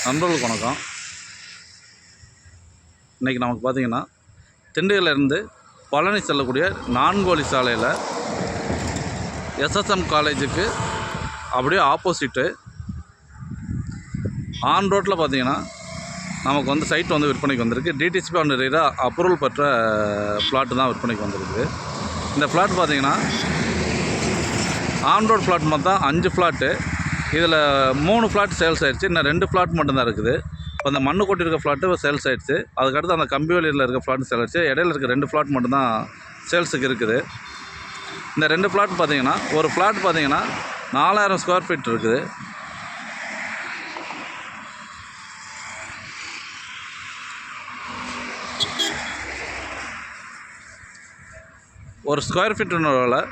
நண்பர்களுக்கு வணக்கம். இன்றைக்கி நமக்கு பார்த்திங்கன்னா திண்டுக்கல்லேருந்து பழனி செல்லக்கூடிய 4 வழி சாலையில் எஸ்எஸ்எம் காலேஜுக்கு அப்படியே ஆப்போசிட்டு ஆன் ரோட்டில் பார்த்திங்கன்னா நமக்கு வந்து சைட் வந்து விற்பனைக்கு வந்திருக்கு. டிடிசிபி அண்ட் ரீரா அப்ரூவல் பெற்ற ஃப்ளாட்டு தான் விற்பனைக்கு வந்திருக்கு. இந்த ஃப்ளாட் பார்த்திங்கன்னா ஆன் ரோட் ஃப்ளாட் மொத்தம் 5 ஃப்ளாட்டு. இதில் 3 ஃப்ளாட் சேல்ஸ் ஆகிடுச்சு. இன்னும் 2 ஃப்ளாட் மட்டும்தான் இருக்குது. இப்போ அந்த மண்ணு கொட்டியிருக்க ஃப்ளாட்டு சேல்ஸ் ஆகிடுச்சு. அதுக்கடுத்து அந்த கம்பி வழியில் இருக்க ஃப்ளாட்டு சேல் ஆகிடுச்சு. இடையில இருக்க 2 ஃப்ளாட் மட்டும்தான் சேல்ஸுக்கு இருக்குது. இந்த 2 ஃப்ளாட் பார்த்திங்கன்னா ஒரு ஃப்ளாட் பார்த்திங்கன்னா 4000 ஸ்கொயர் ஃபீட் இருக்குது. ஒரு ஸ்கொயர் ஃபீட்டுன்னு விலை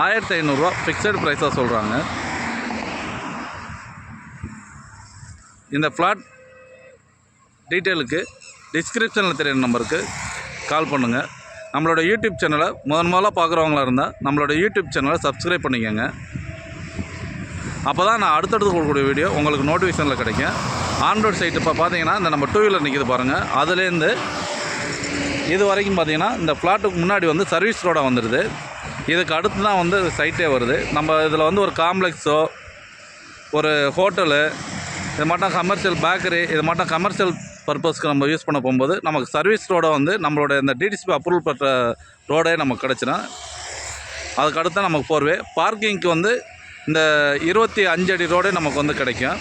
1500 ரூபா ஃபிக்ஸட் ப்ரைஸாக சொல்கிறாங்க. இந்த ஃப்ளாட் டீட்டெயிலுக்கு டிஸ்கிரிப்ஷனில் தெரியுற நம்பருக்கு கால் பண்ணுங்கள். நம்மளோட யூடியூப் சேனலை முதலாக பார்க்குறவங்களா இருந்தால் நம்மளோட யூடியூப் சேனலை சப்ஸ்கிரைப் பண்ணிக்கோங்க. அப்போ தான் நான் அடுத்தடுத்து கொடுக்கக்கூடிய வீடியோ உங்களுக்கு நோட்டிஃபிகேஷனில் கிடைக்கும். ஆன் ரோட் சைட்டு இப்போ பார்த்தீங்கன்னா இந்த நம்ம 2 வீலர் நிற்கிது பாருங்கள். அதுலேருந்து இது வரைக்கும் பார்த்திங்கன்னா இந்த ஃப்ளாட்டுக்கு முன்னாடி வந்து சர்வீஸ் ரோடாக வந்துடுது. இதுக்கு அடுத்து தான் வந்து சைட்டே வருது. நம்ம இதில் வந்து ஒரு காம்ப்ளெக்ஸோ ஒரு ஹோட்டலு இது மட்டும் கமர்ஷியல் பேக்கரி இது மட்டும் கமர்ஷியல் பர்பஸ்க்கு நம்ம யூஸ் பண்ண போகும்போது நமக்கு சர்வீஸ் ரோடை வந்து நம்மளோட இந்த டிடிசிபி அப்ரூவல் பெற்ற ரோடே நமக்கு கிடச்சிடும். அதுக்கடுத்து நமக்கு போர்வே பார்க்கிங்க்கு வந்து இந்த 25 அடி ரோடே நமக்கு வந்து கிடைக்கும்.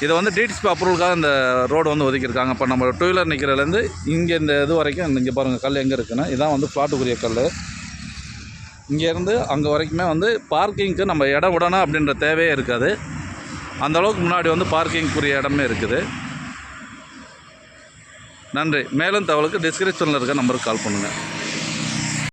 இதை வந்து டிடிசிபி அப்ரூவலுக்காக இந்த ரோடு வந்து ஒதுக்கியிருக்காங்க. இப்போ நம்ம 2 வீலர் நிற்கிறதுலேருந்து இங்கே இந்த இது வரைக்கும் இங்கே பாருங்கள் கல் எங்கே இருக்குன்னா இதான் வந்து ஃப்ளாட்டுக்குரிய கல். இங்கேருந்து அங்கே வரைக்குமே வந்து பார்க்கிங்க்கு நம்ம இடம் விடணும் அப்படின்ற தேவையே இருக்காது. அந்தளவுக்கு முன்னாடி வந்து பார்க்கிங்குரிய இடமே இருக்குது. நன்றி. மேலும் தகவலுக்கு டிஸ்கிரிப்ஷனில் இருக்க நம்பருக்கு கால் பண்ணுங்கள்.